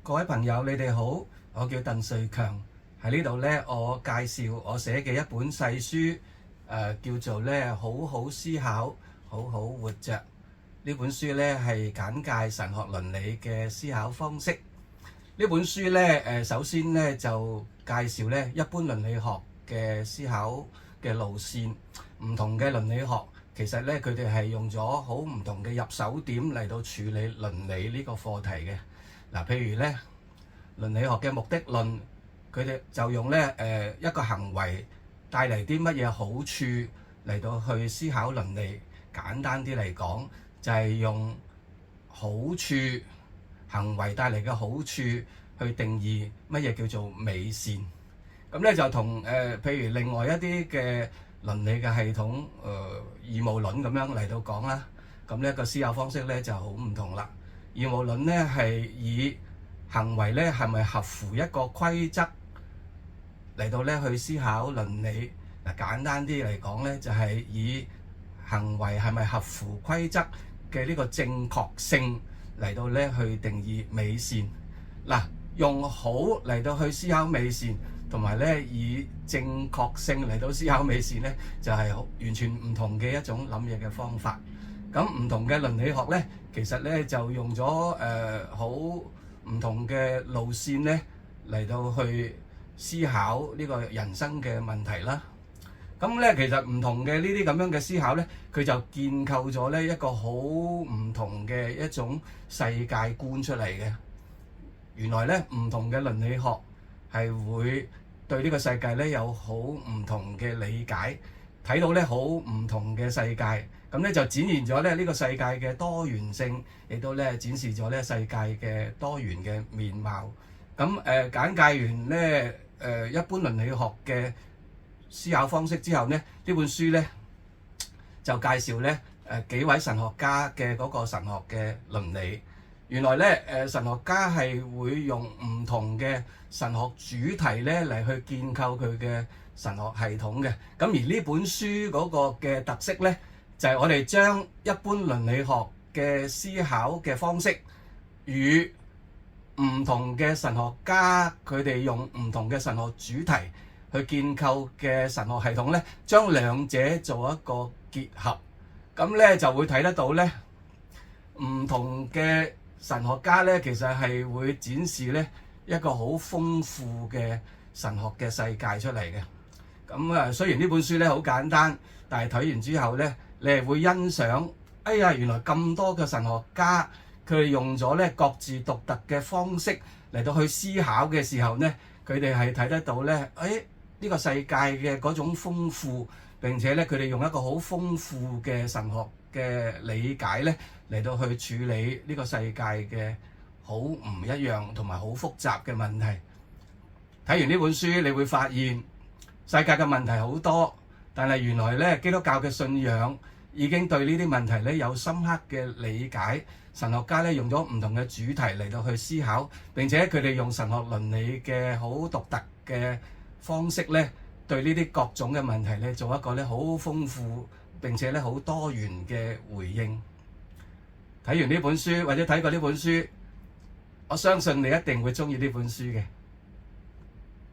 各位朋友，你哋好，我叫鄧瑞強，喺呢度呢，我介紹我寫嘅一本細書，叫做呢好好思考，好好活着。呢本書呢係簡介神學倫理嘅思考方式。呢本書呢，首先呢就介紹呢一般倫理學嘅思考嘅路線，唔同嘅倫理學其實呢，佢哋係用咗好唔同嘅入手點嚟到處理倫理呢個課題嘅。嗱，譬如咧，倫理學嘅目的論，佢哋就用咧一個行為帶嚟啲乜嘢好處嚟到去思考倫理。簡單啲嚟講，就係用好處行為帶嚟嘅好處去定義乜嘢叫做美善。咁咧就同譬如另外一啲嘅倫理嘅系統，義務論咁樣嚟到講啦。咁呢個思考方式咧就好唔同啦。義務論咧係以行為咧係咪合乎一個規則嚟到咧去思考倫理。嗱，簡單啲嚟講咧就係以行為係咪合乎規則嘅呢個正確性嚟到咧去定義美善。嗱，用好嚟到去思考美善，同埋咧以正確性嚟到思考美善咧，就係完全唔同嘅一種諗嘢嘅方法。咁唔同嘅倫理學咧，其實咧就用咗好唔同嘅路線咧嚟到去思考呢個人生嘅問題啦。咁咧其實唔同嘅呢啲咁樣嘅思考咧，佢就建構咗咧一個好唔同嘅一種世界觀出嚟嘅。原來咧唔同嘅倫理學係會對呢個世界咧有好唔同嘅理解，睇到咧好唔同嘅世界。咁咧就展現咗咧呢個世界嘅多元性，亦都咧展示咗咧世界嘅多元嘅面貌。咁簡介完咧一般倫理學嘅思考方式之後咧，呢本書咧就介紹咧幾位神學家嘅嗰個神學嘅倫理。原來咧神學家係會用唔同嘅神學主題咧嚟去建構佢嘅神學系統嘅。咁而呢本書嗰個嘅特色咧，就係我哋將一般倫理學嘅思考嘅方式與唔同嘅神學家佢哋用唔同嘅神學主題去建構嘅神學系統咧，將兩者做一個結合，咁咧就會睇得到咧唔同嘅神學家咧，其實係會展示咧一個好豐富嘅神學嘅世界出嚟嘅。咁雖然呢本書咧好簡單，但係睇完之後咧，你係會欣賞，哎呀，原來咁多嘅神學家佢哋用咗咧各自獨特嘅方式嚟到去思考嘅時候咧，佢哋係睇得到咧，呢個世界嘅嗰種豐富，並且咧佢哋用一個好豐富嘅神學嘅理解咧嚟到去處理呢個世界嘅好唔一樣同埋好複雜嘅問題。睇完呢本書，你會發現世界嘅問題好多，但係原來咧基督教嘅信仰已經對呢啲問題咧有深刻嘅理解。神學家咧用咗唔同嘅主題嚟到去思考，並且佢哋用神學倫理嘅好獨特嘅方式咧，對呢啲各種嘅問題咧做一個咧好豐富並且咧好多元嘅回應。睇完呢本書或者睇過呢本書，我相信你一定會鍾意呢本書嘅。